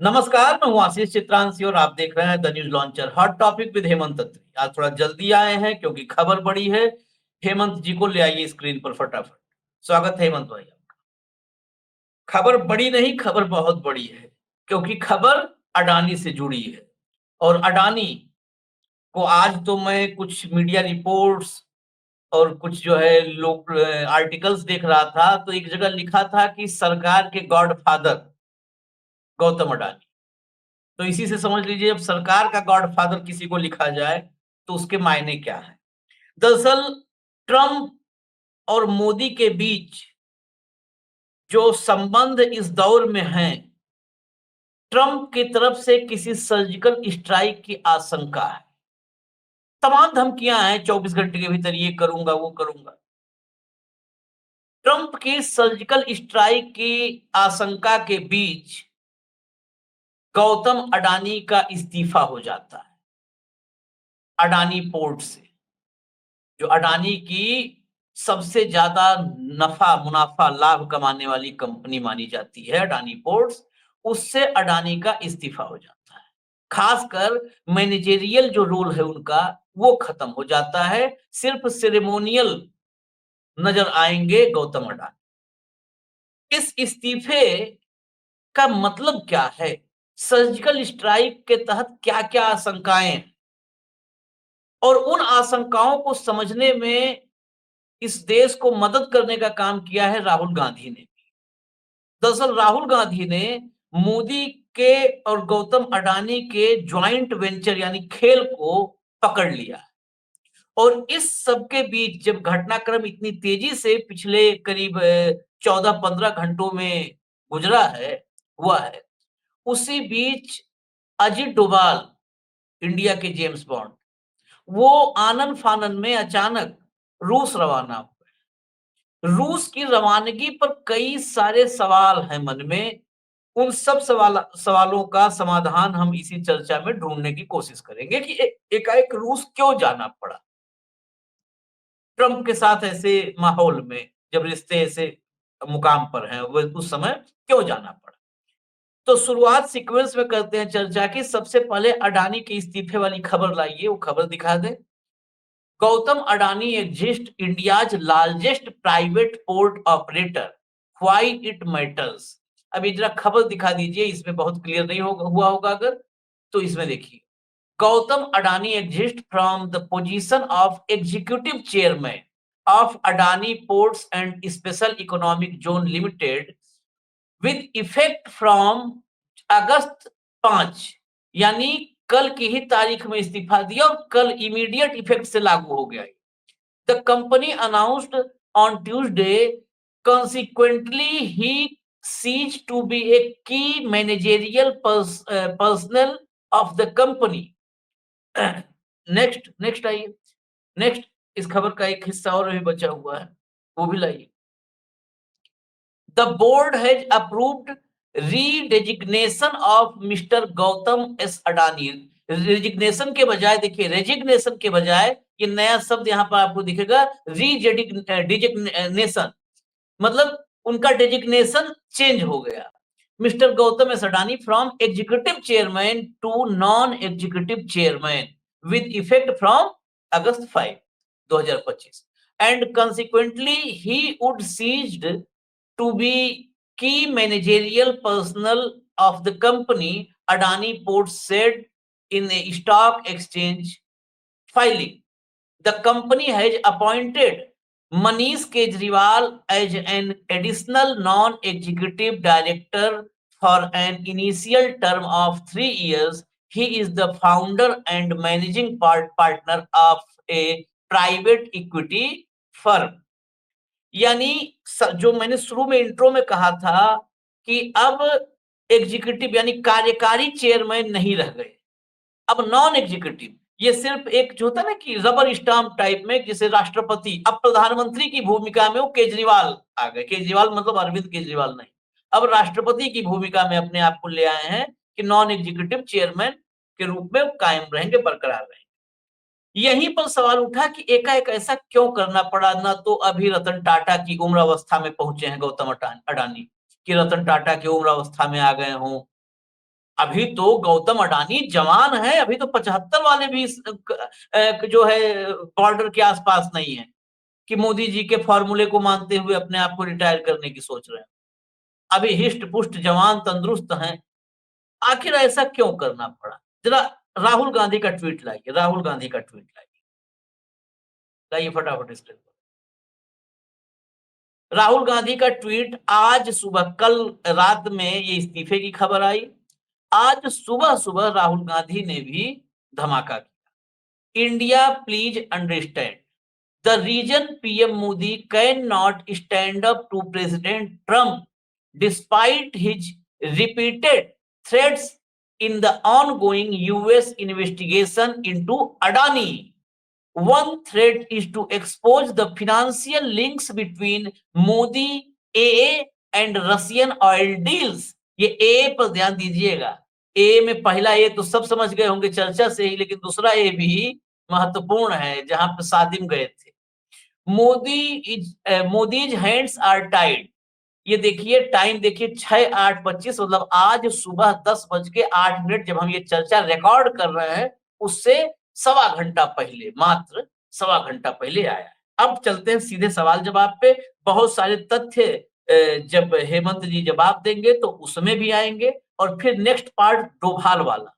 नमस्कार, मैं हूँ आशीष चित्रांशी और आप देख रहे हैं the news launcher hot topic with Hemant Atri. आज थोड़ा जल्दी आए हैं क्योंकि खबर बड़ी है। हेमंत जी को ले आइए स्क्रीन पर फटाफट। स्वागत है हेमंत भाई आपका। खबर बड़ी नहीं, खबर बहुत बड़ी है क्योंकि खबर अडानी से जुड़ी है। और अडानी को आज तो मैं कुछ मीडिया रिपोर्ट्स और कुछ जो है लोग आर्टिकल्स देख रहा था, तो एक जगह लिखा था कि सरकार के गॉडफादर गौतम अडानी। तो इसी से समझ लीजिए, जब सरकार का गॉडफादर किसी को लिखा जाए तो उसके मायने क्या है। दरअसल ट्रंप और मोदी के बीच जो संबंध इस दौर में हैं, ट्रंप की तरफ से किसी सर्जिकल स्ट्राइक की आशंका है। तमाम धमकियां हैं, 24 घंटे के भीतर ये करूंगा वो करूंगा। ट्रंप की सर्जिकल स्ट्राइक की आशंका के बीच गौतम अडानी का इस्तीफा हो जाता है अडानी पोर्ट से, जो अडानी की सबसे ज्यादा नफा मुनाफा लाभ कमाने वाली कंपनी मानी जाती है, अडानी पोर्ट्स। उससे अडानी का इस्तीफा हो जाता है। खासकर मैनेजेरियल जो रोल है उनका, वो खत्म हो जाता है। सिर्फ सेरेमोनियल नजर आएंगे गौतम अडानी। इस इस्तीफे का मतलब क्या है, सर्जिकल स्ट्राइक के तहत क्या क्या आशंकाएं हैं, और उन आशंकाओं को समझने में इस देश को मदद करने का काम किया है राहुल गांधी ने। दरअसल राहुल गांधी ने मोदी के और गौतम अडानी के ज्वाइंट वेंचर यानी खेल को पकड़ लिया। और इस सब के बीच जब घटनाक्रम इतनी तेजी से पिछले करीब 14-15 घंटों में गुजरा है हुआ है, उसी बीच अजित डोभाल, इंडिया के जेम्स बॉन्ड, वो आनन फानन में अचानक रूस रवाना हुए। रूस की रवानगी पर कई सारे सवाल हैं मन में। उन सब सवालों का समाधान हम इसी चर्चा में ढूंढने की कोशिश करेंगे कि एकाएक रूस क्यों जाना पड़ा ट्रंप के साथ ऐसे माहौल में, जब रिश्ते ऐसे मुकाम पर हैं, वो उस समय क्यों जाना पड़ा। तो शुरुआत सीक्वेंस में करते हैं चर्चा की। सबसे पहले अडानी के इस्तीफे वाली खबर लाइए, वो खबर दिखा दें। Gautam Adani exists India's largest private port operator. Why it matters? अभी जरा खबर दिखा दीजिए, इसमें बहुत क्लियर नहीं हुआ होगा अगर, तो इसमें देखिए। Gautam Adani exists from the position of executive chairman of Adani Ports and Special Economic Zone Limited with effect from अगस्त 5, यानी कल की ही तारीख में इस्तीफा दिया और कल इमीडिएट इफेक्ट से लागू हो गया। The company announced on Tuesday, consequently he ceased to be a key managerial personnel of the company. Next आइए। नेक्स्ट, इस खबर का एक हिस्सा और भी बचा हुआ है, वो भी लाइए। The board has approved re-designation of Mr. Gautam S. Adani. Resignation के बजाय, देखिए रेजिग्नेशन के बजाय ये नया शब्द यहाँ पर आपको दिखेगा, डिजिग्नेशन, मतलब उनका डेजिग्नेशन चेंज हो गया। Mister Gautam S Adani from executive chairman to non executive chairman with effect from August 5, 2025, and consequently he would ceased to be key managerial personnel of the company, Adani Ports said in a stock exchange filing. The company has appointed Manish Kejriwal as an additional non-executive director for an initial term of 3 years. He is the founder and managing partner of a private equity firm. यानी जो मैंने शुरू में intro में कहा था कि अब एग्जीक्यूटिव यानी कार्यकारी चेयरमैन नहीं रह गए, अब नॉन एग्जीक्यूटिव। ये सिर्फ एक जो होता है ना कि रबर स्टाम्प टाइप में, जैसे राष्ट्रपति, अब प्रधानमंत्री की भूमिका में वो केजरीवाल आ गए। केजरीवाल मतलब अरविंद केजरीवाल नहीं, अब राष्ट्रपति की भूमिका में अपने आप को ले आए हैं कि नॉन एग्जीक्यूटिव चेयरमैन के रूप में कायम रहेंगे, बरकरार रहेंगे। यहीं पर सवाल उठा कि एकाएक ऐसा क्यों करना पड़ा। ना तो अभी रतन टाटा की उम्र अवस्था में पहुंचे हैं गौतम अडानी, कि रतन टाटा की उम्र अवस्था में आ गए हों, अभी तो गौतम अडानी जवान है, अभी तो 75 वाले भी जो है बॉर्डर के आसपास नहीं है कि मोदी जी के फॉर्मूले को मानते हुए अपने आप को रिटायर करने की सोच रहे हैं। अभी हिष्ट पुष्ट जवान तंदुरुस्त हैं। आखिर ऐसा क्यों करना पड़ा? जरा राहुल गांधी का ट्वीट लाइए, राहुल गांधी का ट्वीट लाइए फटाफट स्क्रीन पर। राहुल गांधी का ट्वीट आज सुबह, कल रात में ये इस्तीफे की खबर आई, आज सुबह सुबह राहुल गांधी ने भी धमाका किया। India please understand the reason PM Modi can not stand up to president Trump despite his repeated threats in the ongoing US investigation into Adani. One threat is to expose the financial links between Modi, AA and Russian oil deals. ये AA पर ध्यान दीजिएगा। AA में पहला A तो सब समझ गए होंगे चर्चा से ही, लेकिन दूसरा A भी महत्वपूर्ण है जहां पर सादिम गए थे। Modi's hands are tied. ये देखिए टाइम देखिए 6:08:25, मतलब आज सुबह 10:08 जब हम ये चर्चा रिकॉर्ड कर रहे हैं उससे सवा घंटा पहले, मात्र सवा घंटा पहले आया। अब चलते हैं सीधे सवाल जवाब पे। बहुत सारे तथ्य जब हेमंत जी जवाब देंगे तो उसमें भी आएंगे, और फिर नेक्स्ट पार्ट डोभाल वाला,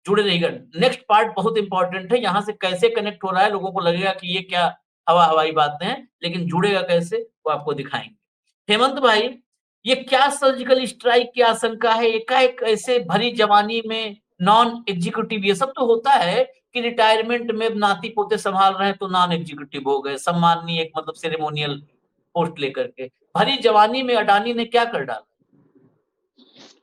जुड़े रहिएगा। नेक्स्ट पार्ट बहुत इंपॉर्टेंट है, यहाँ से कैसे कनेक्ट हो रहा है, लोगों को लगेगा कि ये क्या हवाई बातें हैं, लेकिन जुड़ेगा कैसे वो आपको दिखाएंगे। हेमंत भाई, ये क्या सर्जिकल स्ट्राइक की आशंका है? एकाएक ऐसे भरी जवानी में नॉन एग्जीक्यूटिव, ये सब तो होता है कि रिटायरमेंट में नाती पोते संभाल रहे हैं तो नॉन एग्जीक्यूटिव हो गए, सम्माननीय एक मतलब सेरेमोनियल पोस्ट लेकर के। भरी जवानी में अडानी ने क्या कर डाला?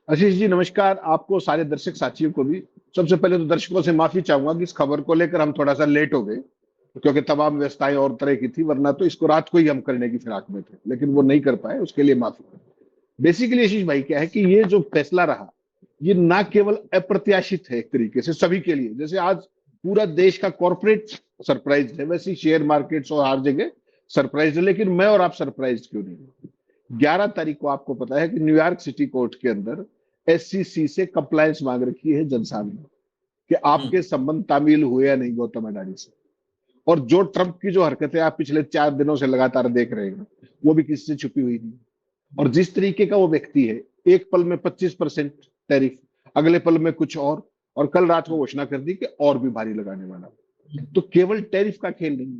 आशीष जी नमस्कार, आपको सारे दर्शक साथियों को भी। सबसे पहले तो दर्शकों से माफी चाहूंगा कि इस खबर को लेकर हम थोड़ा सा लेट हो गए, क्योंकि तमाम व्यवस्थाएं और तरह की थी, वरना तो इसको रात को ही हम करने की फिराक में थे, लेकिन वो नहीं कर पाए, उसके लिए माफी। बेसिकली आशीष भाई क्या है कि ये जो फैसला रहा, ये ना केवल अप्रत्याशित है एक तरीके से सभी के लिए, जैसे आज पूरा देश का कॉर्पोरेट सरप्राइज है, वैसे ही शेयर मार्केट्स और हर जगह सरप्राइज है। लेकिन मैं और आप सरप्राइज क्यों नहीं? 11 तारीख को आपको पता है कि न्यूयॉर्क सिटी कोर्ट के अंदर SEC से कंप्लायंस मांग रखी है जज साहब ने कि आपके संबंध तामील हुए या नहीं गौतम अडानी से। और जो ट्रंप की जो हरकतें आप पिछले 4 दिनों से लगातार देख रहे हैं, वो भी किसी से छुपी हुई नहीं। और जिस तरीके का वो व्यक्ति है, एक पल में 25% टैरिफ, अगले पल में कुछ और कल रात को घोषणा कर दी कि और भी भारी लगाने वाला। तो केवल टैरिफ का खेल नहीं,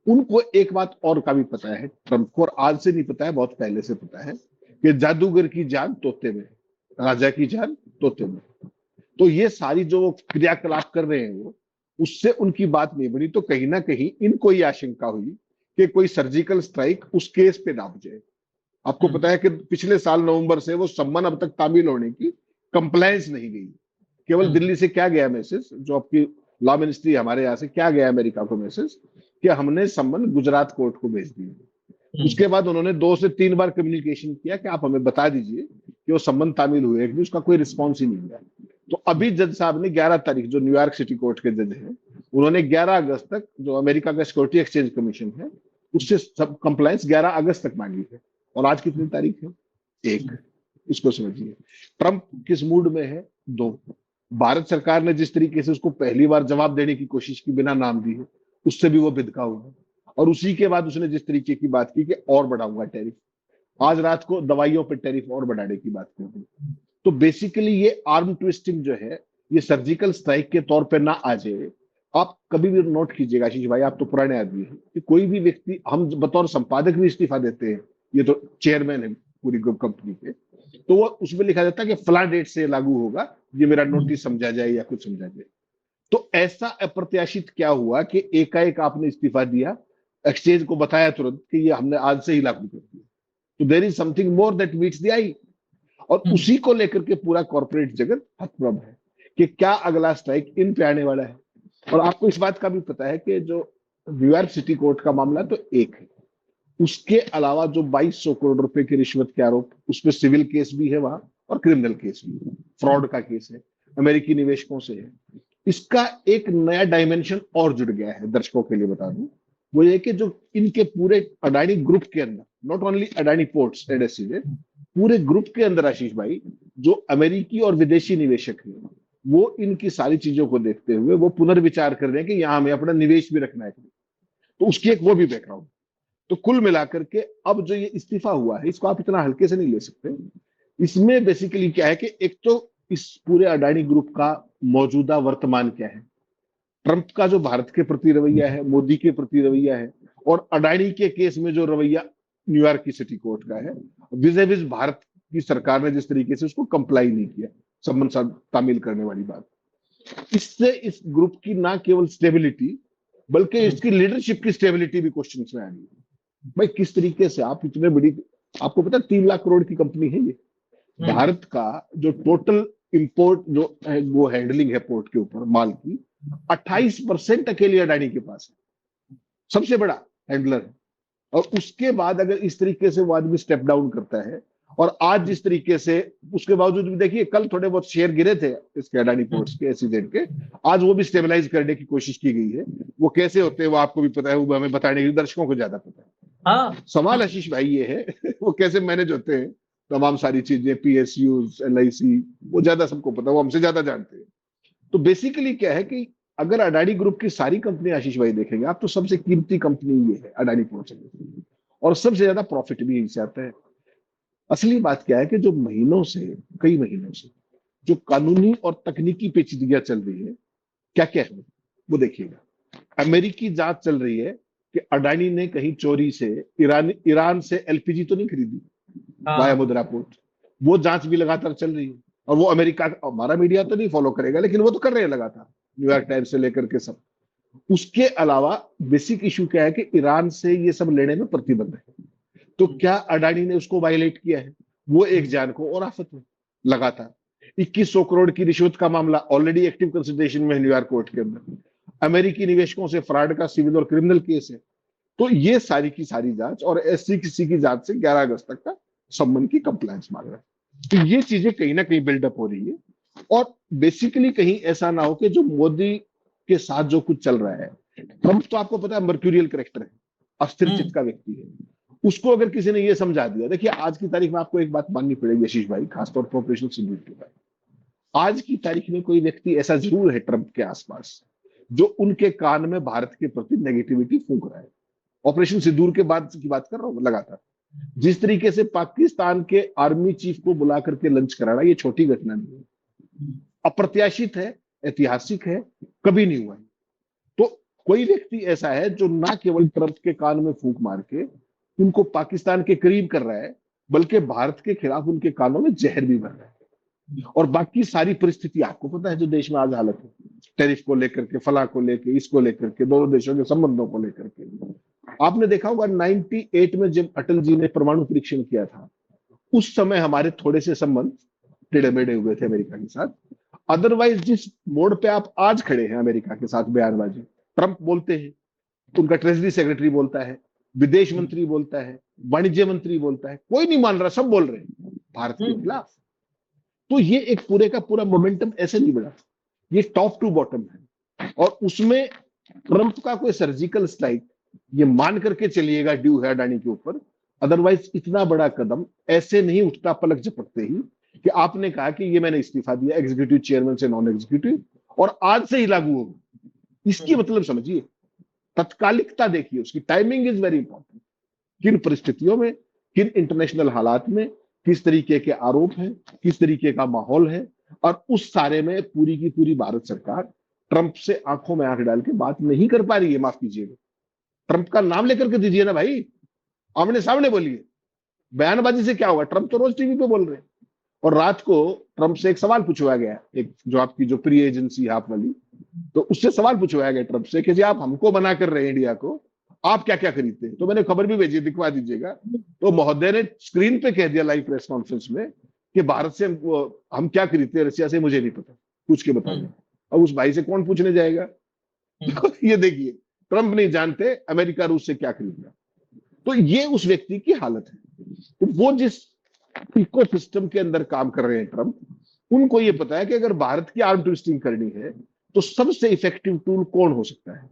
उनको एक बात और का भी पता है ट्रंप को, और आज से नहीं पता है, बहुत पहले से पता है कि जादूगर की जान तोते में, राजा की जान तोते में। तो ये सारी जो क्रियाकलाप कर रहे हैं वो, उससे उनकी बात नहीं बनी, तो कहीं ना कहीं इनको ये आशंका हुई कि कोई सर्जिकल स्ट्राइक उस केस पे ना हो जाए। आपको पता है कि पिछले साल नवंबर से वो सम्मन अब तक तामील होने की कंप्लायंस नहीं गई। केवल दिल्ली से क्या गया मैसेज, जो आपकी लॉ मिनिस्ट्री हमारे यहाँ से क्या गया अमेरिका को मैसेज, कि हमने सम्मन गुजरात कोर्ट को भेज दिए। उसके बाद उन्होंने 2 से 3 बार कम्युनिकेशन किया कि आप हमें बता दीजिए कि वो सम्मन तामील हुए, उसका कोई रिस्पॉन्स ही नहीं मिला। तो अभी जज साहब ने 11 तारीख, जो न्यूयॉर्क सिटी कोर्ट के जज हैं, उन्होंने 11 अगस्त तक, जो अमेरिका का सिक्योरिटी एक्सचेंज कमीशन है, उससे सब कंप्लायंस 11 अगस्त तक मांगी है। और आज कितनी तारीख है? 1। इसको समझिए ट्रंप किस मूड में है। 2, भारत सरकार ने जिस तरीके से उसको पहली बार जवाब देने की कोशिश की बिना नाम दिए, उससे भी वो बिदका हुआ। और उसी के बाद उसने जिस तरीके की बात की कि और बढ़ाऊंगा टैरिफ, आज रात को दवाइयों पर टैरिफ और बढ़ाने की बात कर दी। तो बेसिकली ये आर्म ट्विस्टिंग जो है, ये सर्जिकल स्ट्राइक के तौर पे ना आ जाए। आप कभी भी नोट कीजिएगा आशीष भाई, आप तो पुराने आदमी हैं, कि कोई भी व्यक्ति, हम बतौर संपादक भी इस्तीफा देते हैं, ये तो चेयरमैन है पूरी ग्रुप कंपनी के, तो वो उसमें लिखा जाता है कि फला डेट से लागू होगा, ये मेरा नोटिस समझा जाए या कुछ समझा जाए। तो ऐसा अप्रत्याशित क्या हुआ कि एकाएक आपने इस्तीफा दिया, एक्सचेंज को बताया तुरंत कि ये हमने आज से ही लागू कर दिया। तो there is something more that meets the eye. और उसी को लेकर के पूरा कॉर्पोरेट जगत हतप्रभ है कि क्या अगला स्ट्राइक इन पे आने वाला है। और आपको इस बात का भी पता है कि जो न्यूयॉर्क सिटी कोर्ट का मामला तो एक है, उसके अलावा जो 2200 करोड़ रुपए की रिश्वत के आरोप, उसमें सिविल केस भी है वहां और क्रिमिनल केस भी है, फ्रॉड का केस है, अमेरिकी निवेशकों से है। इसका एक नया डायमेंशन और जुड़ गया है, दर्शकों के लिए बता दूं, वो ये कि जो इनके पूरे अडानी ग्रुप के अंदर, not only Adani ports and SEZ, पूरे ग्रुप के अंदर आशीष भाई जो अमेरिकी और विदेशी निवेशक हैं वो इनकी सारी चीजों को देखते हुए वो पुनर्विचार कर रहे हैं कि यहाँ हमें अपना निवेश भी रखना है, तो उसकी एक वो भी बैकग्राउंड। तो कुल मिलाकर के अब जो ये इस्तीफा हुआ है इसको आप इतना हल्के से नहीं ले सकते। इसमें बेसिकली क्या है कि एक तो इस पूरे अडानी ग्रुप का मौजूदा वर्तमान क्या है, ट्रंप का जो भारत के प्रति रवैया है, मोदी के प्रति रवैया है, और अडानी के केस में जो रवैया न्यूयॉर्क की सिटी कोर्ट का है, विजे विज भारत की सरकार ने जिस तरीके से उसको कंप्लाई नहीं किया, संबंध तामील करने वाली बात, इससे इस ग्रुप की ना केवल स्टेबिलिटी बल्कि इसकी लीडरशिप की स्टेबिलिटी भी क्वेश्चन में आ रही है। भाई किस तरीके से आप इतने बड़ी, आपको पता है 3 लाख करोड़ की कंपनी है ये, भारत का जो टोटल इंपोर्ट जो है वो हैंडलिंग है पोर्ट के ऊपर माल की 28% अकेले अडानी के पास है, सबसे बड़ा हैंडलर है। और उसके बाद अगर इस तरीके से वो आदमी स्टेप डाउन करता है और आज जिस तरीके से, उसके बावजूद भी देखिए कल थोड़े बहुत शेयर गिरे थे इसके अडानी पोर्ट्स के एसईजेड के, आज वो भी स्टेबलाइज करने की कोशिश की गई है। वो कैसे होते हैं वो आपको भी पता है, वो हमें बताने के दर्शकों को ज्यादा पता है। हाँ सवाल आशीष भाई ये है वो कैसे मैनेज होते हैं तमाम सारी चीजें, पीएसयूज, एलआईसी, वो ज्यादा सबको पता है, वो हमसे ज्यादा जानते हैं। तो बेसिकली क्या है कि अगर अडानी ग्रुप की सारी कंपनी आशीष भाई देखेंगे आप तो सबसे कीमती कंपनी ये है अडानी पोर्ट्स, और सबसे ज्यादा प्रॉफिट भी यहीं से आता है। असली बात क्या है कि जो महीनों से, कई महीनों से जो कानूनी और तकनीकी पेचीदगियां चल रही है, क्या क्या है वो देखिएगा। अमेरिकी जांच चल रही है कि अडानी ने कहीं चोरी से ईरान से एलपीजी तो नहीं खरीदी वाया मुद्रा पोर्ट, वो जांच भी लगातार चल रही है। और वो अमेरिका, हमारा मीडिया तो नहीं फॉलो करेगा लेकिन वो तो कर रहे हैं लगातार, न्यूयॉर्क टाइम्स से लेकर के सब। उसके अलावा बेसिक इशू क्या है कि ईरान से ये सब लेने में प्रतिबंध है, तो क्या अडानी ने उसको वायलेट किया है? वो एक जान को और आफत में लगातार 2100 करोड़ की रिश्वत का मामला ऑलरेडी एक्टिव कंसिडरेशन में है न्यूयॉर्क कोर्ट के अंदर, अमेरिकी निवेशकों से फ्रॉड का सिविल और क्रिमिनल केस है। तो ये सारी की सारी जांच और एससीसी की जांच से 11 अगस्त तक का संबंध की कंप्लायंस मांग रहा है। तो ये चीजें कहीं ना कहीं बिल्डअप हो रही है, और बेसिकली कहीं ऐसा ना हो कि जो मोदी के साथ जो कुछ चल रहा है, ट्रंप तो आपको पता है मर्क्यूरियल कैरेक्टर है, अस्थिर चित्त का व्यक्ति है, उसको अगर किसी ने ये समझा दिया, देखिए आज की तारीख में आपको एक बात माननी पड़ेगी आशीष भाई, खासतौर पर ऑपरेशन सिंदूर के बाद, आज की तारीख में कोई व्यक्ति ऐसा जरूर है ट्रंप के आसपास जो उनके कान में भारत के प्रति नेगेटिविटी फूंक रहा है। ऑपरेशन सिंदूर के बाद की बात कर रहा हूं लगातार, जिस तरीके से पाकिस्तान के आर्मी चीफ को बुला करके लंच कराना, ये छोटी घटना नहीं है, अप्रत्याशित है, ऐतिहासिक है, कभी नहीं हुआ है। तो कोई व्यक्ति ऐसा है जो ना केवल ट्रंप के कान में फूंक मार के उनको पाकिस्तान के करीब कर रहा है, बल्कि भारत के खिलाफ उनके कानों में जहर भी भर रहा है। और बाकी सारी परिस्थिति आपको पता है जो देश में आज हालत है, टैरिफ को लेकर के, फला को लेकर, इसको लेकर के, दोनों देशों के संबंधों को लेकर के। आपने देखा होगा 98 में जब अटल जी ने परमाणु परीक्षण किया था, उस समय हमारे थोड़े से संबंध टेढ़े मेढ़े हुए थे अमेरिका के साथ। अदरवाइज जिस मोड़ पे आप आज खड़े हैं अमेरिका के साथ बयानबाजी, ट्रंप बोलते हैं, उनका ट्रेजरी सेक्रेटरी बोलता है, विदेश मंत्री बोलता है, वाणिज्य मंत्री बोलता है, कोई नहीं मान रहा, सब बोल रहे हैं भारत के खिलाफ। तो ये एक पूरे का पूरा मोमेंटम ऐसे नहीं बढ़ा, ये टॉप टू बॉटम है। और उसमें ट्रंप का कोई सर्जिकल स्ट्राइक ये मान करके चलिएगा ड्यू है अडानी के ऊपर, अदरवाइज इतना बड़ा कदम ऐसे नहीं उठता पलक झपकते ही कि आपने कहा कि ये मैंने इस्तीफा दिया एग्जीक्यूटिव चेयरमैन से नॉन एग्जीक्यूटिव और आज से ही लागू होगा। इसकी मतलब समझिए, तत्कालिकता देखिए उसकी, टाइमिंग इज वेरी इंपॉर्टेंट। किन परिस्थितियों में, किन इंटरनेशनल हालात में, किस तरीके के आरोप हैं, किस तरीके का माहौल है, और उस सारे में पूरी की पूरी भारत सरकार ट्रंप से आंखों में आंख डाल के बात नहीं कर पा रही है। माफ कीजिएगा, ट्रंप का नाम लेकर के दीजिए ना भाई, आमने सामने बोलिए। बयानबाजी से क्या होगा? ट्रंप तो रोज टीवी पे बोल रहे हैं। और रात को ट्रंप से एक सवाल पूछवाया गया, एक जो आपकी जो प्री एजेंसी आप वाली, तो उससे सवाल पूछवाया गया ट्रंप से कि जी आप हमको मना कर रहे हैं इंडिया को, आप क्या क्या खरीदते हैं? तो मैंने खबर भी भेजी, दिखवा दीजिएगा। तो महोदय ने स्क्रीन पे कह दिया लाइव प्रेस कॉन्फ्रेंस में कि भारत से हम क्या खरीदते हैं, रशिया से मुझे नहीं पता, पूछ के बताइए। अब उस भाई से कौन पूछने जाएगा? ये देखिए, ट्रंप नहीं जानते अमेरिका रूस से क्या खरीदना। तो ये उस व्यक्ति की हालत है। तो वो जिस इकोसिस्टम के अंदर काम कर रहे हैं ट्रंप, उनको ये पता है कि अगर भारत की आर्म ट्विस्टिंग करनी है तो सबसे इफेक्टिव टूल कौन हो सकता है,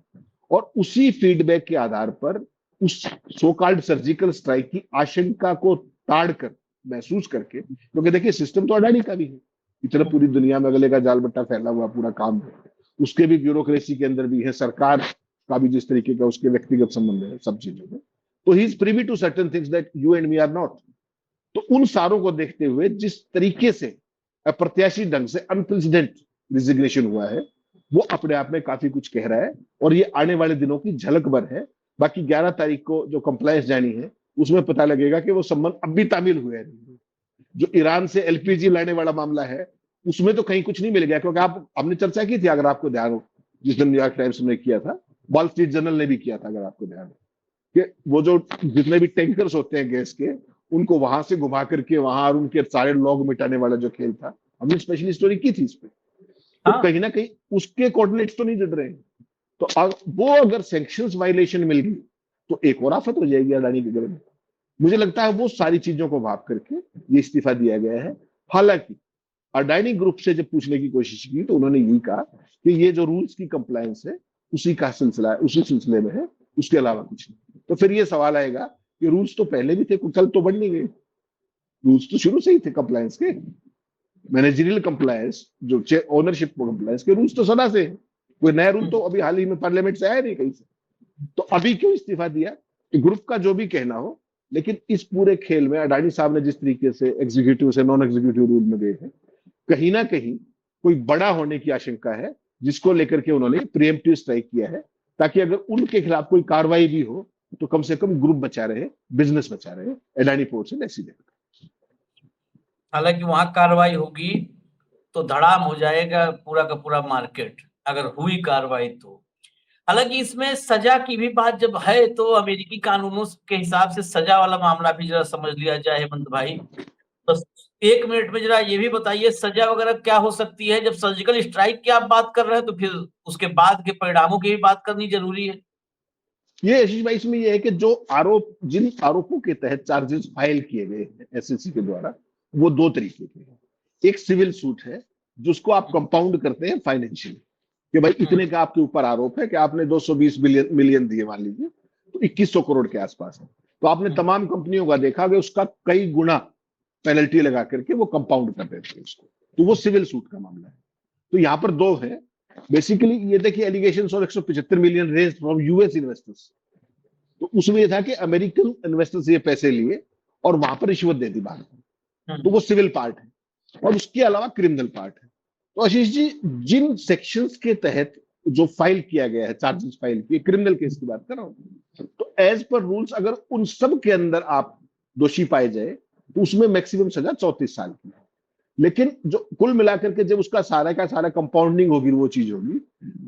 और उसी फीडबैक के आधार पर उस सो कॉल्ड सर्जिकल स्ट्राइक की आशंका को ताड़ कर महसूस करके, क्योंकि देखिए सिस्टम तो अडानी का भी है, इतना पूरी दुनिया में अगले का जाल बट्टा फैला हुआ पूरा काम है, उसके भी ब्यूरोक्रेसी के अंदर भी है, सरकार का भी जिस तरीके का उसके व्यक्तिगत संबंध है सब चीजों में, तो he is privy to certain things that you and we are not. तो उन सारों को देखते हुए जिस तरीके से अप्रत्याशित ढंग से अनप्रेसिडेंट रिजिग्नेशन हुआ है, वो अपने आप में काफी कुछ कह रहा है, और ये आने वाले दिनों की झलक भर है। बाकी 11 तारीख को जो कंप्लायंस जानी है उसमें पता लगेगा कि वो संबंध अब भी तामील हुए हैं। जो ईरान से एलपीजी लाने वाला मामला है उसमें तो कहीं कुछ नहीं मिल गया, क्योंकि आप हमने चर्चा की थी, अगर आपको ध्यान हो, जिस दिन न्यूयॉर्क टाइम्स ने किया था, वॉल स्ट्रीट जर्नल ने भी किया था, अगर आपको ध्यान हो, कि वो जो जितने भी टैंकर्स होते हैं गैस के, उनको वहां से घुमा करके वहां, और उनके सारे लॉग मिटाने वाला जो खेल था, हमने स्पेशली स्टोरी की थी इस पे। तो हाँ। कहीं ना कहीं उसके कोऑर्डिनेट्स तो नहीं जुड़ रहे हैं। तो वो अगर सैंक्शंस वायलेशन मिल गई तो एक और आफत हो जाएगी अडानी के गले में। मुझे लगता है वो सारी चीजों को भाप करके ये इस्तीफा दिया गया है। हालांकि अडानी ग्रुप से जब पूछने की कोशिश की तो उन्होंने यही कहा कि ये जो रूल्स की कंप्लायंस है उसी का सिलसिला है, उसी सिलसिले में है, उसके अलावा कुछ नहीं। तो फिर ये सवाल आएगा कि रूल्स तो पहले भी थे, कल तो बढ़ नहीं गए, रूल्स तो शुरू से ही थे कंप्लायंस के, मैनेजरियल कंप्लायंस, जो ओनरशिप कंप्लायंस के रूल्स तो सदा से है। कोई नया रूल तो अभी हाल ही में पार्लियामेंट से आया नहीं कहीं से। तो अभी क्यों इस्तीफा दिया? कि ग्रुप का जो भी कहना हो, लेकिन इस पूरे खेल में अडानी साहब ने जिस तरीके से एग्जीक्यूटिव से नॉन एग्जीक्यूटिव रूल में गए हैं, कहीं ना कहीं कोई बड़ा होने की आशंका है, जिसको लेकर के उन्होंने प्रीएम्प्टिव स्ट्राइक किया है, ताकि अगर उनके खिलाफ कोई कार्रवाई भी हो तो कम से कम ग्रुप बचा रहे, बिजनेस बचा रहे अडानी पोर्ट्स एंड एसी। हालांकि वहां कार्रवाई होगी तो धड़ाम हो जाएगा पूरा का पूरा मार्केट, अगर हुई कार्रवाई तो। हालांकि इसमें सजा की भी बात जब है तो अमेरिकी कानूनों के हिसाब से सजा वाला मामला भी जरा समझ लिया जाए हेमंत भाई। बस 1 मिनट में जरा ये भी बताइए सजा वगैरह क्या हो सकती है? जब सर्जिकल स्ट्राइक की आप बात कर रहे हैं तो फिर उसके बाद के परिणामों की भी बात करनी जरूरी है। ये आशीष भाई, इसमें ये है कि जो आरोप, जिन आरोपों के तहत चार्जेस फाइल किए गए हैं एसएससी के द्वारा, वो दो तरीके के हैं। एक सिविल सूट है जिसको आप कंपाउंड करते हैं फाइनेंशियली, कि भाई इतने का आपके ऊपर आरोप है कि आपने 220 मिलियन दिए, मान लीजिए, तो 2100 करोड़ के आसपास है। तो आपने तमाम कंपनियों का देखा कि उसका कई गुना पेनल्टी लगा करके वो कंपाउंड कर देते हैं उसको, तो वो सिविल सूट का मामला है। तो यहाँ पर दो है बेसिकली। ये देखिए allegation of 175 million raised from US investors, तो उसमें ये था कि अमेरिकन इन्वेस्टर्स ये पैसे लिए और वहां पर रिश्वत दे दी बाहर, तो वो सिविल पार्ट है। और उसके अलावा क्रिमिनल पार्ट है। तो आशीष जी, जिन सेक्शंस के तहत जो फाइल किया गया है, चार्जेस फाइल किए, क्रिमिनल केस की बात कर रहा हूं, तो एज पर रूल्स अगर उन सब के अंदर आप दोषी पाए जाए तो उसमें मैक्सिमम सजा 34 साल की है। लेकिन जो कुल मिलाकर के जब उसका सारा का सारा कंपाउंडिंग होगी, वो चीज होगी,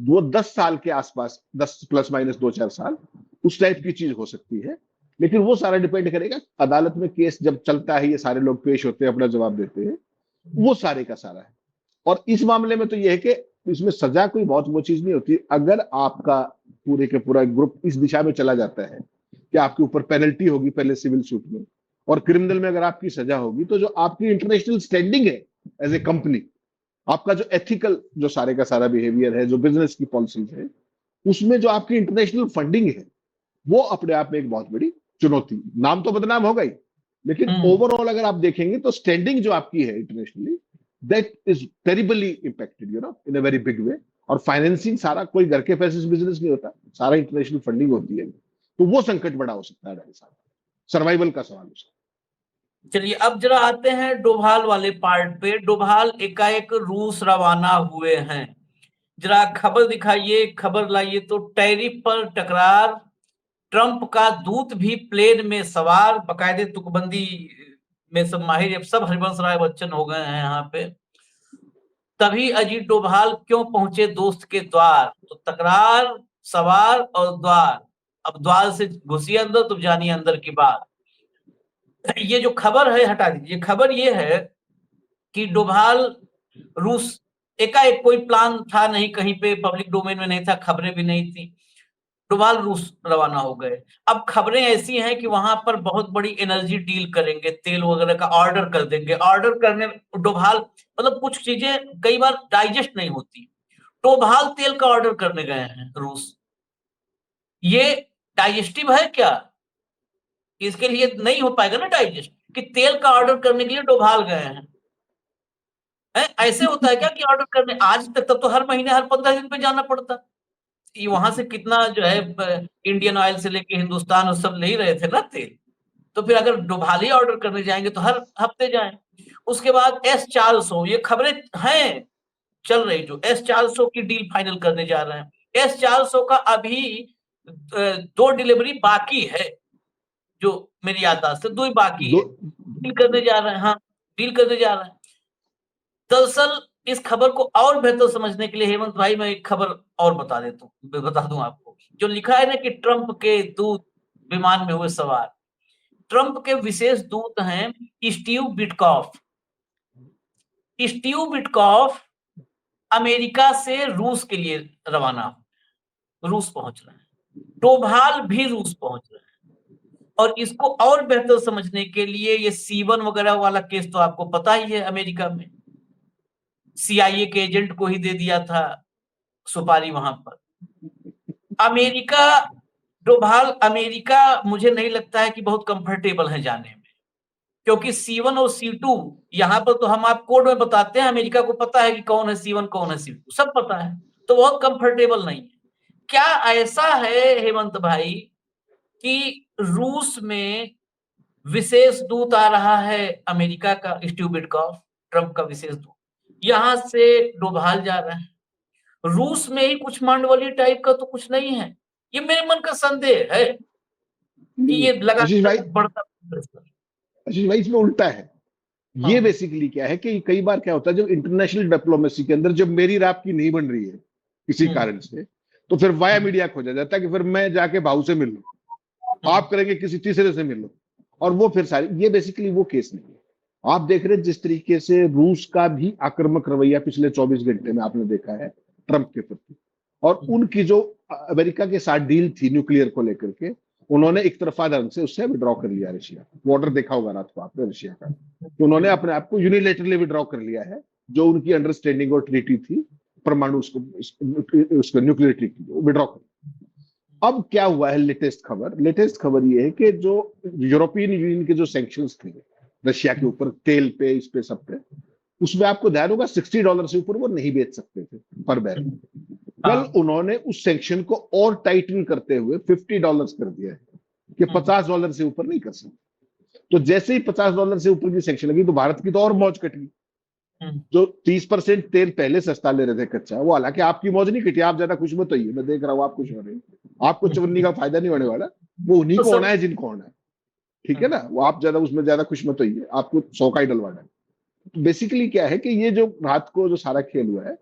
वो 10 साल के आसपास, 10 प्लस माइनस 2-4 साल, उस टाइप की चीज हो सकती है। लेकिन वो सारा डिपेंड करेगा अदालत में, केस जब चलता है, ये सारे लोग पेश होते हैं, अपना जवाब देते हैं, वो सारे का सारा है। और इस मामले में तो ये है कि इसमें सजा कोई बहुत वो चीज नहीं होती। अगर आपका पूरे के पूरा ग्रुप इस दिशा में चला जाता है कि आपके ऊपर पेनल्टी होगी पहले सिविल सूट में, और क्रिमिनल में अगर आपकी सजा होगी, तो जो आपकी इंटरनेशनल स्टैंडिंग है एज ए कंपनी, आपका जो एथिकल जो सारे का सारा बिहेवियर है, जो बिजनेस की पॉलिसीज है, उसमें जो आपकी इंटरनेशनल फंडिंग है, वो अपने आप में एक बहुत बड़ी चुनौती। नाम तो बदनाम होगा ही, लेकिन ओवरऑल अगर आप देखेंगे तो स्टैंडिंग जो आपकी है internationally, that is terribly impacted, in a very big way. और फाइनेंसिंग सारा कोई घर के पैसे से बिजनेस नहीं होता, सारा इंटरनेशनल फंडिंग होती है। तो वो संकट बड़ा हो सकता है अडानी साहब, सर्वाइवल का सवाल हो सकता है। चलिए अब जरा आते हैं डोभाल वाले पार्ट पे। डोभाल एकाएक रूस रवाना हुए हैं, जरा खबर दिखाइए, खबर लाइए। तो टैरिफ पर टकरार, ट्रंप का दूत भी प्लेन में सवार, बकायदे तुकबंदी में सब माहिर, अब सब हरिवंश राय बच्चन हो गए हैं यहाँ पे। तभी अजीत डोभाल क्यों पहुंचे दोस्त के द्वार, तो तकरार, सवार और द्वार। अब द्वार से घुसिए अंदर तो जानिए अंदर की बात। ये जो खबर है हटा दीजिए, खबर ये है कि डोभाल रूस, एकाएक कोई प्लान था नहीं कहीं पे, पब्लिक डोमेन में नहीं था, खबरें भी नहीं थी, डोभाल रूस रवाना हो गए। अब खबरें ऐसी हैं कि वहां पर बहुत बड़ी एनर्जी डील करेंगे, तेल वगैरह का ऑर्डर कर देंगे। ऑर्डर करने डोभाल, मतलब कुछ चीजें कई बार डाइजेस्ट नहीं होती, डोभाल तेल का ऑर्डर करने गए हैं रूस। ये डाइजेस्टिव है क्या? इसके लिए नहीं हो पाएगा ना डाइजेस्ट। कि तेल का ऑर्डर करने के लिए डोभाल गए हैं। ऐसे होता है क्या कि ऑर्डर करने आज तक, तब तो हर महीने हर 15 दिन पे जाना पड़ता। वहां से कितना जो है इंडियन ऑयल से लेके हिंदुस्तान और सब ले ही रहे थे ना तेल। तो फिर अगर डोभाल ही ऑर्डर करने जाएंगे तो हर हफ्ते जाएं। उसके बाद S-400, ये खबरें हैं चल रही, जो S-400 की डील फाइनल करने जा रहे हैं। S-400 का अभी 2 डिलीवरी बाकी है, जो मेरी याददाश्त से 2 ही बाकी दो है, डील करने जा रहे हैं। हाँ, डील करने जा रहे हैं। दरअसल इस खबर को और बेहतर समझने के लिए हेमंत भाई मैं एक खबर और बता दूं आपको, जो लिखा है ना कि ट्रंप के दूत विमान में हुए सवार। ट्रंप के विशेष दूत हैं Steve Witkoff. Steve Witkoff America से रूस के लिए रवाना, रूस पहुंच रहे हैं। डोभाल भी रूस पहुंच रहे हैं। और इसको और बेहतर समझने के लिए ये C1 वगैरह वाला केस तो आपको पता ही है, अमेरिका में CIA के एजेंट को ही दे दिया था सुपारी वहां पर। अमेरिका, डोभाल अमेरिका मुझे नहीं लगता है कि बहुत कंफर्टेबल है जाने में, क्योंकि C1 और C2 यहां पर तो हम आप कोड में बताते हैं, अमेरिका को पता है कि कौन है C1 कौन है C2, सब पता है, तो बहुत कंफर्टेबल नहीं है। क्या ऐसा है हेमंत भाई कि रूस में विशेष दूत आ रहा है अमेरिका का, स्टीव विटकॉफ, ट्रंप का विशेष दूत, यहां से डोभाल जा रहा है। रूस में ही कुछ मांडवली टाइप का तो कुछ नहीं है, ये मेरे मन का संदेह है कि ये आशीष भाई, लगातार बढ़ता। आशीष भाई इसमें उल्टा है। ये हाँ। बेसिकली क्या है कि कई बार क्या होता है, जब इंटरनेशनल डिप्लोमेसी के अंदर जब मेरी रात की नहीं बन रही है किसी कारण से, तो फिर वाया मीडिया खोजा जाता है कि फिर मैं जाके भाऊ से मिल लूं, आप करेंगे किसी तीसरे से मिल लो, और वो फिर सारी, ये बेसिकली वो केस नहीं है। आप देख रहे हैं जिस तरीके से रूस का भी आक्रामक रवैया पिछले 24 घंटे में आपने देखा है ट्रंप के प्रति, और उनकी जो अमेरिका के साथ डील थी न्यूक्लियर को लेकर के, उन्होंने एक तरफा ढंग से उससे विड्रॉ कर लिया। रशिया बॉर्डर देखा होगा रात को आपने रशिया का, तो उन्होंने अपने आप को यूनिलेटरली विड्रॉ कर लिया है, जो उनकी अंडरस्टैंडिंग और ट्रीटी थी परमाणु उसको न्यूक्लियर ट्रीटी विड्रॉ कर। अब क्या हुआ है, लेटेस्ट खबर ये है कि जो यूरोपियन यूनियन के जो सैंक्शंस थे रशिया के ऊपर, तेल पे, इस पे, सब पे, उसमें आपको ध्यान होगा $60 से ऊपर वो नहीं बेच सकते थे पर बैरल। कल उन्होंने उस सैंक्शन को और टाइटन करते हुए $50 कर दिया है कि $50 से ऊपर नहीं कर सकते। तो जैसे ही $50 से ऊपर की सैंक्शन लगी तो भारत की तो और मौज कटी। जो 30% तेल पहले सस्ता ले रहे थे कच्चा, वो हालांकि आपकी मौज नहीं कटी, आप ज्यादा खुश मत होइए, मैं देख रहा हूँ आप खुश हो रहे हैं, आपको चवन्नी का फायदा नहीं होने वाला, वो उन्हीं को होना है जिनको होना है, ठीक है ना। वो आप ज्यादा उसमें ज्यादा खुश मत होइए, आपको 100 का ही डलवाना है। तो बेसिकली क्या है कि ये जो रात को जो सारा खेल हुआ है,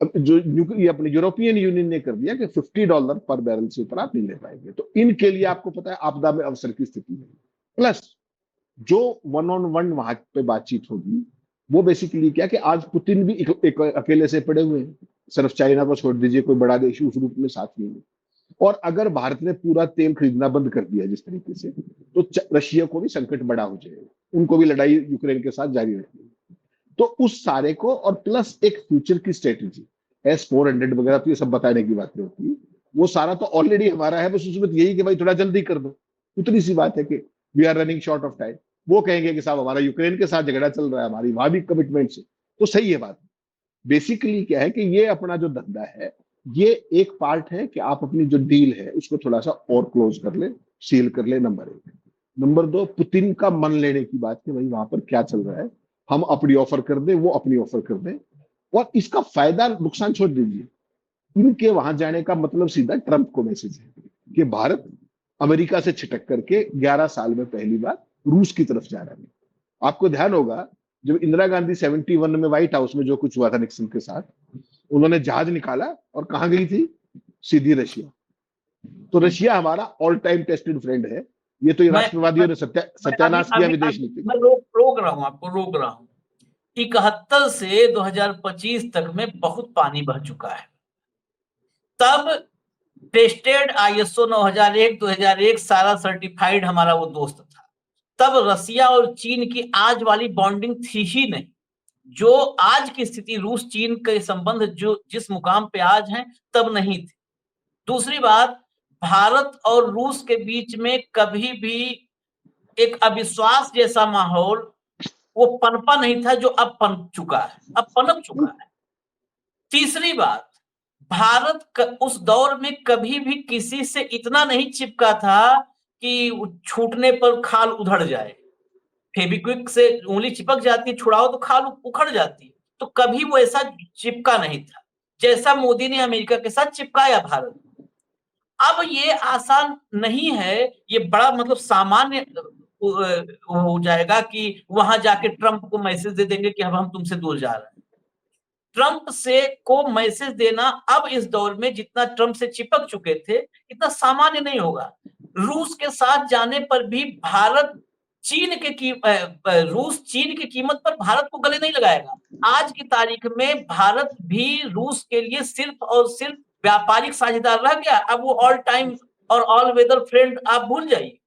जो ये अपने यूरोपियन यूनियन ने कर दिया कि $50 पर बैरल से ऊपर आप नहीं ले पाएंगे। तो इनके लिए आपको पता है आपदा में अवसर की स्थिति है। प्लस जो 1-on-1 वहां पे बातचीत होगी, वो बेसिकली क्या कि आज पुतिन भी एक अकेले से पड़े हुए हैं, सिर्फ चाइना को छोड़ दीजिए, कोई बड़ा देश उस रूप में साथ नहीं है। और अगर भारत ने पूरा तेल खरीदना बंद कर दिया जिस तरीके से, तो रशिया को भी संकट बड़ा हो जाएगा, उनको भी लड़ाई यूक्रेन के साथ जारी रखनी। तो उस सारे को, और प्लस एक फ्यूचर की स्ट्रेटेजी, S-400 वगैरह, तो ये सब बताने की बातें होती है, वो सारा तो ऑलरेडी हमारा है, बस उसमें यही कि भाई थोड़ा जल्दी कर दो, उतनी सी बात है कि we are running short of time. वो कहेंगे कि साहब हमारा यूक्रेन के साथ झगड़ा चल रहा है, हमारी वहां भी कमिटमेंट है, तो सही है बात। बेसिकली क्या है कि ये अपना जो धंधा है, ये एक पार्ट है कि आप अपनी जो डील है उसको थोड़ा सा और क्लोज कर ले, सील कर ले, नंबर 1। नंबर 2, पुतिन का मन लेने की बात है, भाई वहां पर क्या चल रहा है, हम अपनी ऑफर कर दें, वो अपनी ऑफर कर दें, और इसका फायदा नुकसान छोड़ दीजिए। इनके वहां जाने का मतलब सीधा ट्रंप को मैसेज है कि भारत अमेरिका से छिटक करके 11 साल में पहली बार रूस की तरफ जा रहा है। आपको ध्यान होगा जब इंदिरा गांधी 71 में व्हाइट हाउस में जो कुछ हुआ था निक्सन के साथ, उन्होंने जहाज निकाला और कहां गई थी, सीधी रशिया। तो रशिया हमारा ऑल टाइम टेस्टेड फ्रेंड है। ये तो ये राष्ट्रवादियों ने सत्यानाश किया विदेश नीति। मैं रोक रहा हूं आपको, रोक रहा हूं। 71 से 2025 तक में बहुत पानी बह चुका है। तब टेस्टेड ISO 9001 2001 सारा सर्टिफाइड हमारा वो दोस्त था। तब रसिया और चीन की आज वाली बॉन्डिंग थी ही नहीं। जो आज की स्थिति रूस चीन के संबंध जो जिस मुकाम पे आज हैं, तब नहीं थी। दूसरी बात, भारत और रूस के बीच में कभी भी एक अविश्वास जैसा माहौल वो पनपा नहीं था जो अब पनप चुका है, अब पनप चुका है। तीसरी बात, भारत उस दौर में कभी भी किसी से इतना नहीं चिपका था कि छूटने पर खाल उधड़ जाए। फेविक्विक से उंगली चिपक जाती, छुड़ाओ तो खाल उखड़ जाती। तो कभी वो ऐसा चिपका नहीं था जैसा मोदी ने अमेरिका के साथ चिपकाया भारत। अब ये आसान नहीं है, ये बड़ा मतलब सामान्य हो जाएगा कि वहां जाके ट्रंप को मैसेज दे देंगे कि अब हम तुमसे दूर जा रहे हैं। ट्रंप से को मैसेज देना अब इस दौर में जितना ट्रंप से चिपक चुके थे इतना सामान्य नहीं होगा। रूस के साथ जाने पर भी भारत रूस चीन की कीमत पर भारत को गले नहीं लगाएगा। आज की तारीख में भारत भी रूस के लिए सिर्फ और सिर्फ व्यापारिक साझेदार रह गया। अब वो ऑल टाइम और ऑल वेदर फ्रेंड आप भूल जाइए।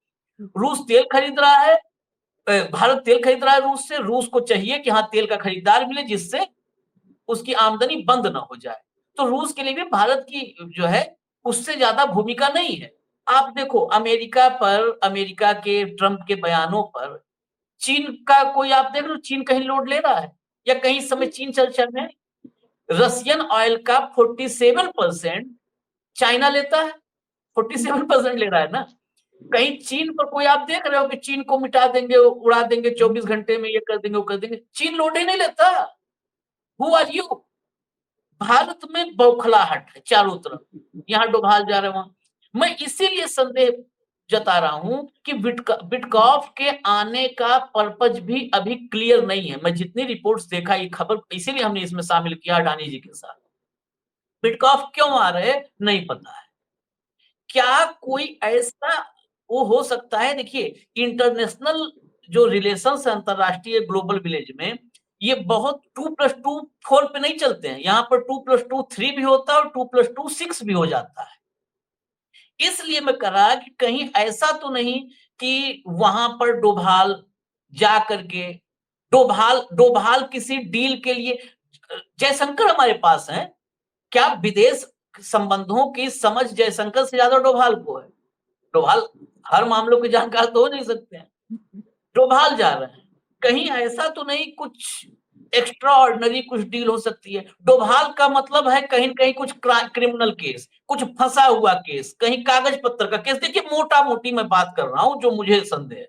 रूस तेल खरीद रहा है, भारत तेल खरीद रहा है रूस से। रूस को चाहिए कि हाँ तेल का खरीदार मिले जिससे उसकी आमदनी बंद ना हो जाए। तो रूस के लिए भी भारत की जो है उससे ज्यादा भूमिका नहीं है। आप देखो अमेरिका पर, अमेरिका के ट्रंप के बयानों पर चीन का कोई आप देख लो, चीन कहीं लोड ले रहा है या कहीं समय चीन चर्चा में? रशियन ऑयल का 47% चाइना लेता है, 47% ले रहा है ना। कहीं चीन पर कोई आप देख रहे हो कि चीन को मिटा देंगे, उड़ा देंगे 24 घंटे में, ये कर देंगे वो कर देंगे? चीन लोड ही नहीं लेता। Who are you? भारत में बौखलाहट है चारों तरफ, यहाँ डोभाल जा रहे हैं वहां। मैं इसीलिए संदेह जता रहा हूं कि विटकॉफ के आने का पर्पज भी अभी क्लियर नहीं है। मैं जितनी रिपोर्ट्स देखा, ये खबर इसीलिए हमने इसमें शामिल किया अडानी जी के साथ। विटकॉफ क्यों आ रहे नहीं पता है। क्या कोई ऐसा वो हो सकता है? देखिए इंटरनेशनल जो रिलेशन है अंतरराष्ट्रीय ग्लोबल विलेज में, ये बहुत 2+2 4 पे नहीं चलते हैं। यहाँ पर 2+2 3 भी होता है और 2+2 6 भी हो जाता है। इसलिए मैं कह रहा कि कहीं ऐसा तो नहीं कि वहां पर डोभाल जा करके डोभाल डोभाल किसी डील के लिए, जयशंकर हमारे पास है, क्या विदेश संबंधों की समझ जयशंकर से ज्यादा डोभाल को है? डोभाल हर मामलों के जानकार तो हो नहीं सकते हैं। डोभाल जा रहे हैं, कहीं ऐसा तो नहीं कुछ एक्स्ट्रा ऑर्डिनरी कुछ डील हो सकती है? डोभाल का मतलब है कहीं न कहीं कुछ क्रिमिनल केस, कुछ फंसा हुआ केस, कहीं कागज पत्तर का केस। देखिए मोटा मोटी मैं बात कर रहा हूं जो मुझे संदेह है,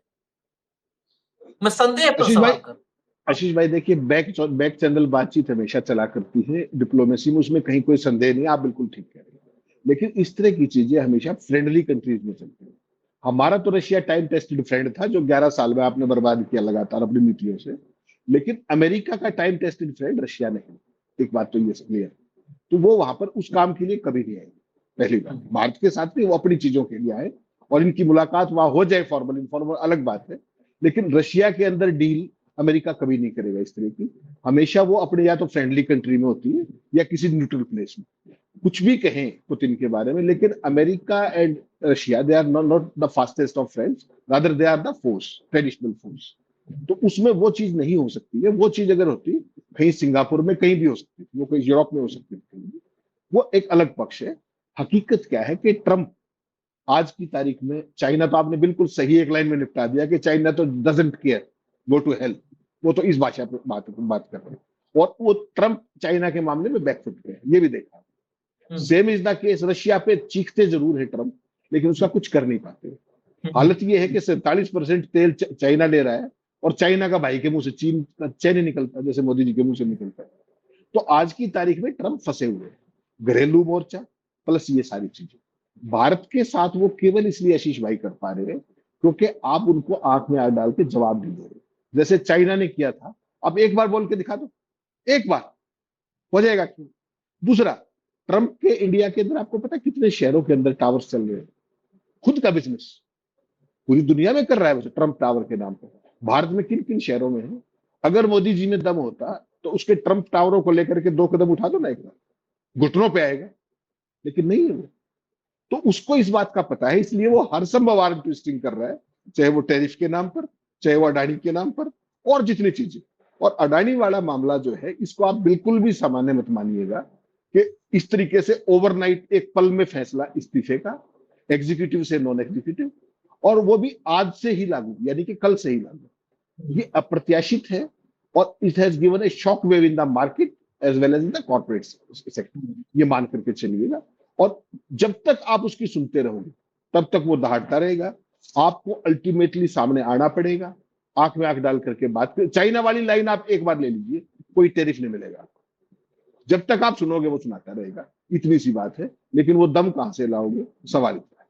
मैं संदेह पर आशीष भाई, सवाल कर। आशीष भाई देखिए, बैक चैनल बातचीत हमेशा चला करती है डिप्लोमेसी में, उसमें कहीं कोई संदेह नहीं, आप बिल्कुल ठीक कह रहे हैं। लेकिन इस तरह की चीजें हमेशा फ्रेंडली कंट्रीज में चलती है। हमारा तो रशिया टाइम टेस्टेड फ्रेंड था जो 11 साल में आपने बर्बाद किया लगातार अपनी नीतियों से। लेकिन अमेरिका का टाइम टेस्टेड फ्रेंड रशिया नहीं। एक बात तो ये क्लियर, तो वो वहां पर उस काम के लिए कभी नहीं आएगी। पहली बात, भारत के साथ नहीं, वो अपनी चीजों के लिए आए और इनकी मुलाकात वहां हो जाए, फॉर्मल इनफॉर्मल अलग बात है। लेकिन रशिया के अंदर डील अमेरिका कभी नहीं करेगा इस तरह की। हमेशा वो अपने या तो फ्रेंडली कंट्री में होती है या किसी न्यूट्रल प्लेस में। कुछ भी कहें पुतिन के बारे में, लेकिन America and Russia they are not the fastest of friends, rather they are the foes, traditional foes. तो उसमें वो चीज नहीं हो सकती है। वो चीज अगर होती कहीं सिंगापुर में कहीं भी हो सकती थी, वो कहीं यूरोप में हो सकती थी, वो एक अलग पक्ष है। हकीकत क्या है कि ट्रंप आज की तारीख में, चाइना तो आपने बिल्कुल सही एक लाइन में निपटा दिया कि चाइना तो doesn't care, go to hell. वो तो इस भाषा पे बात कर रहे हैं। और वो ट्रंप चाइना के मामले में बैकफुट पे है, ये भी देखा। Same is the case, Russia पे चीखते जरूर है ट्रंप, लेकिन उसका कुछ कर नहीं पाते। हालत ये है कि 47% तेल चाइना ले रहा है और चाइना का भाई के मुंह से चीन का चैन निकलता है, जैसे मोदी जी के मुंह से निकलता है। तो आज की तारीख में ट्रंप फंसे हुए हैं, घरेलू मोर्चा प्लस ये सारी चीजें। भारत के साथ वो केवल इसलिए आशीष भाई कर पा रहे हैं क्योंकि आप उनको आंख में आग डाल के जवाब नहीं दे रहे, जैसे चाइना ने किया था। अब एक बार बोल के दिखा दो, एक बार हो जाएगा क्यों? दूसरा, ट्रंप के इंडिया के अंदर आपको पता है कितने शहरों के अंदर टावर्स चल रहे हैं? खुद का बिजनेस पूरी दुनिया में कर रहा है वैसे ट्रंप टावर के नाम पर। भारत में किन किन शहरों में है? अगर मोदी जी में दम होता तो उसके ट्रंप टावरों को लेकर के 2 कदम उठा दो ना, एक बार घुटनों पे आएगा। लेकिन नहीं है वो। तो उसको इस बात का पता है, इसलिए वो हर संभव आर्म ट्विस्टिंग कर रहा है, चाहे वो टैरिफ के नाम पर, चाहे वो अडानी के नाम पर, और जितनी चीजें। और अडानी वाला मामला जो है, इसको आप बिल्कुल भी सामान्य मत मानिएगा कि इस तरीके से ओवरनाइट एक पल में फैसला इस्तीफे का, एग्जीक्यूटिव से नॉन एग्जीक्यूटिव, और वो भी आज से ही लागू, यानी कि कल से ही लागू। ये अप्रत्याशित है और it has given a shock wave in the market as well as in the corporate sector, ये मान करके चलिएगा। और जब तक आप उसकी सुनते रहोगे तब तक वो दहाड़ता रहेगा। आपको अल्टीमेटली सामने आना पड़ेगा, आंख में आंख डाल करके बात कर। चाइना वाली लाइन आप एक बार ले लीजिए, कोई टैरिफ नहीं मिलेगा। जब तक आप सुनोगे वो सुनाता रहेगा, इतनी सी बात है। लेकिन वो दम कहां से लाओगे, सवाल इतना है।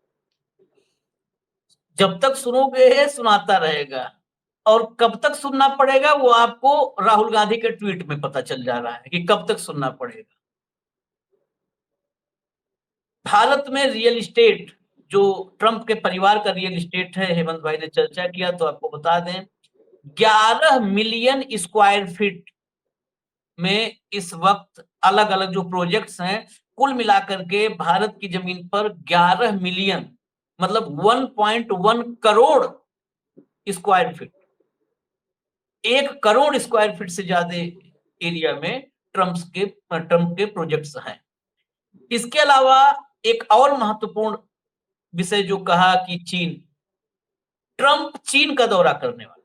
जब तक सुनोगे सुनाता रहेगा, और कब तक सुनना पड़ेगा वो आपको राहुल गांधी के ट्वीट में पता चल जा रहा है कि कब तक सुनना पड़ेगा। भारत में रियल इस्टेट, जो ट्रंप के परिवार का रियल इस्टेट है, हेमंत भाई ने चर्चा किया तो आपको बता दें 11 मिलियन स्क्वायर फीट में इस वक्त अलग अलग जो प्रोजेक्ट्स हैं, कुल मिलाकर के भारत की जमीन पर 11 मिलियन मतलब 1.1 crore square feet, 1 crore square feet से ज्यादा एरिया में ट्रंप के प्रोजेक्ट्स हैं। इसके अलावा एक और महत्वपूर्ण विषय जो कहा कि ट्रंप चीन का दौरा करने वाला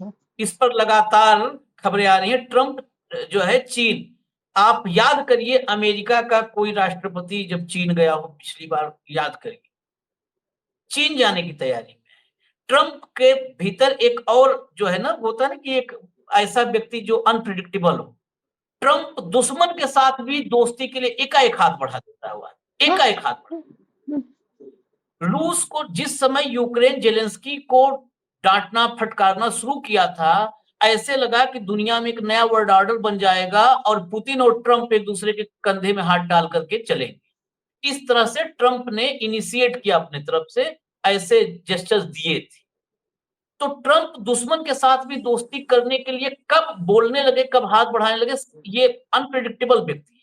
है, इस पर लगातार खबरें आ रही हैं। ट्रंप जो है चीन, आप याद करिए अमेरिका का कोई राष्ट्रपति जब चीन गया हो पिछली बार, याद करिए, चीन जाने की तैयारी में है। ट्रंप के भीतर एक और जो है ना, होता है ना कि एक ऐसा व्यक्ति जो अनप्रिडिक्टेबल हो, ट्रंप दुश्मन के साथ भी दोस्ती के लिए एकाएक हाथ बढ़ा देता हुआ, एकाएक हाथ बढ़ा। रूस को जिस समय यूक्रेन जेलेंस्की को डांटना फटकारना शुरू किया था, ऐसे लगा कि दुनिया में एक नया वर्ल्ड ऑर्डर बन जाएगा और पुतिन और ट्रंप एक दूसरे के कंधे में हाथ डाल करके चलेंगे। इस तरह से ट्रंप ने इनिशिएट किया अपने तरफ से, ऐसे जेस्चर्स दिए थे। तो ट्रंप दुश्मन के साथ भी दोस्ती करने के लिए कब बोलने लगे, कब हाथ बढ़ाने लगे, ये अनप्रिडिक्टेबल व्यक्ति है।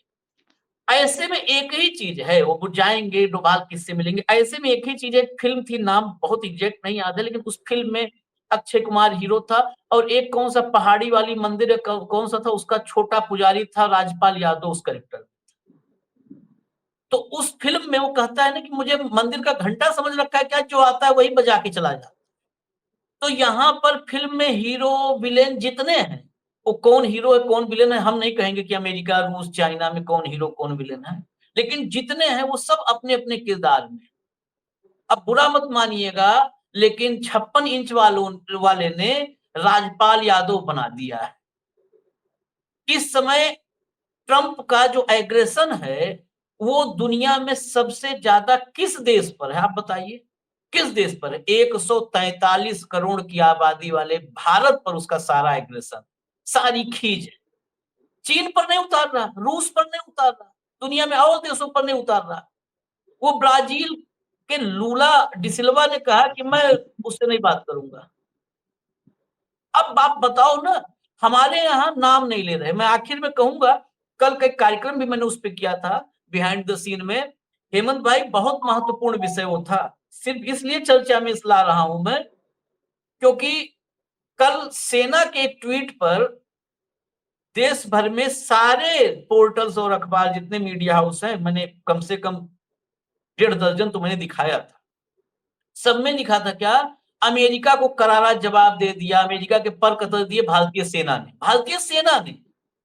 ऐसे में एक ही चीज है, वो बुझ जाएंगे, डोभाल किससे मिलेंगे, ऐसे में एक ही चीज है। एक फिल्म थी, नाम बहुत एग्जैक्ट नहीं याद है, लेकिन उस फिल्म में अक्षय कुमार हीरो था और एक कौन सा पहाड़ी वाली मंदिर है, कौन सा था, उसका छोटा पुजारी था, राजपाल यादव उस कैरेक्टर। तो उस फिल्म में वो कहता है ना कि मुझे मंदिर का घंटा समझ रखा है क्या, जो आता है वही बजा के चला जाता। तो यहाँ पर फिल्म में हीरो विलेन जितने हैं, वो कौन हीरो है कौन विलेन है हम नहीं कहेंगे कि अमेरिका रूस चाइना में कौन हीरो कौन विलेन है, लेकिन जितने हैं वो सब अपने अपने किरदार में। अब बुरा मत मानिएगा, लेकिन 56 इंच वाले ने राजपाल यादव बना दिया है। इस समय ट्रंप का जो एग्रेशन है वो दुनिया में सबसे ज्यादा किस देश पर है, आप बताइए किस देश पर है? 143 करोड़ की आबादी वाले भारत पर उसका सारा एग्रेशन, सारी खींच है। चीन पर नहीं उतार रहा, रूस पर नहीं उतार रहा, दुनिया में और देशों पर नहीं उतार रहा। वो ब्राजील के लूला डिसिल्वा ने कहा कि मैं उससे नहीं बात करूंगा। अब आप बताओ ना, हमारे यहाँ नाम नहीं ले रहे। मैं आखिर में कहूंगा, कल का एक कार्यक्रम भी मैंने उस पर किया था बिहाइंड द सीन में, हेमंत भाई बहुत महत्वपूर्ण विषय वो था। सिर्फ इसलिए चर्चा में ला रहा हूं मैं क्योंकि कल सेना के एक ट्वीट पर देश भर में सारे पोर्टल्स और अखबार जितने मीडिया हाउस हैं, मैंने कम से कम 1.5 दर्जन तो मैंने दिखाया था, सब में लिखा था क्या, अमेरिका को करारा जवाब दे दिया, अमेरिका के पर कतर दिए भारतीय सेना ने। भारतीय सेना ने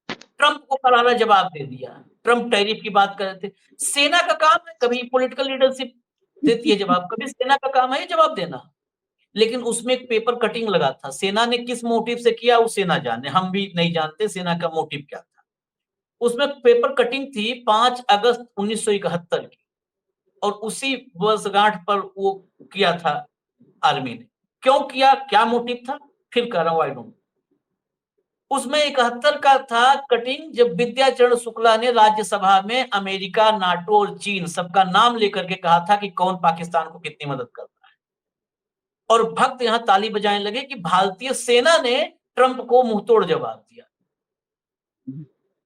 ट्रंप को करारा जवाब दे दिया। ट्रंप टैरिफ की बात कर रहे थे। सेना का काम है, कभी पॉलिटिकल लीडरशिप देती है जवाब, कभी सेना का काम है जवाब देना। लेकिन उसमें एक पेपर कटिंग लगा था, सेना ने किस मोटिव से किया वो सेना जाने, हम भी नहीं जानते सेना का मोटिव क्या था। उसमें पेपर कटिंग थी 5 अगस्त 1971 की, और उसी वर्षगांठ पर वो किया था आर्मी ने। क्यों किया, क्या मोटिव था, फिर कह रहा हूं, आई डोंट। उसमें 71 का था कटिंग, जब विद्याचरण शुक्ला ने राज्यसभा में अमेरिका, नाटो और चीन सबका नाम लेकर के कहा था कि कौन पाकिस्तान को कितनी मदद करता है, और भक्त यहां ताली बजाने लगे कि भारतीय सेना ने ट्रंप को मुंहतोड़ जवाब दिया।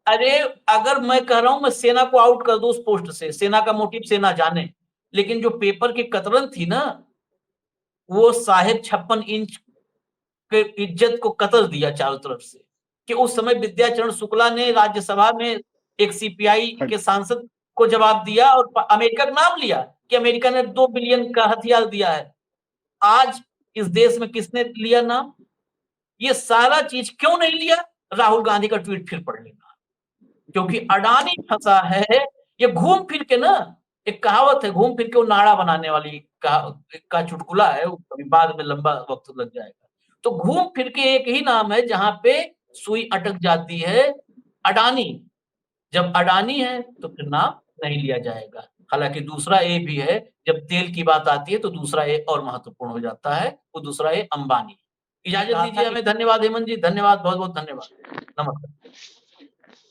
अरे अगर मैं कह रहा हूं मैं सेना को आउट कर दूं उस पोस्ट से, सेना का मोटिव सेना जाने, लेकिन जो पेपर की कतरन थी ना, वो साहेब 56 इंच के इज्जत को कतर दिया चारों तरफ से। कि उस समय विद्याचरण शुक्ला ने राज्यसभा में एक सीपीआई के सांसद को जवाब दिया और अमेरिका का नाम लिया, कि अमेरिका ने 2 बिलियन का हथियार दिया है। आज इस देश में किसने लिया नाम? ये सारा चीज क्यों नहीं लिया? राहुल गांधी का ट्वीट फिर पढ़ लेना, क्योंकि अडानी फंसा है। ये घूम फिर के ना, एक कहावत है, घूम फिर के वो नाड़ा बनाने वाली का चुटकुला है, वो कभी बाद में लंबा वक्त लग जाएगा। तो घूम फिर के एक ही नाम है जहां पे सुई अटक जाती है, अडानी। जब अडानी है तो फिर नाम नहीं लिया जाएगा। हालांकि दूसरा ए भी है, जब तेल की बात आती है तो दूसरा ए और महत्वपूर्ण हो जाता है, वो दूसरा ए अंबानी। इजाजत दीजिए हमें। धन्यवाद हेमंत जी, धन्यवाद, बहुत बहुत धन्यवाद। नमस्कार।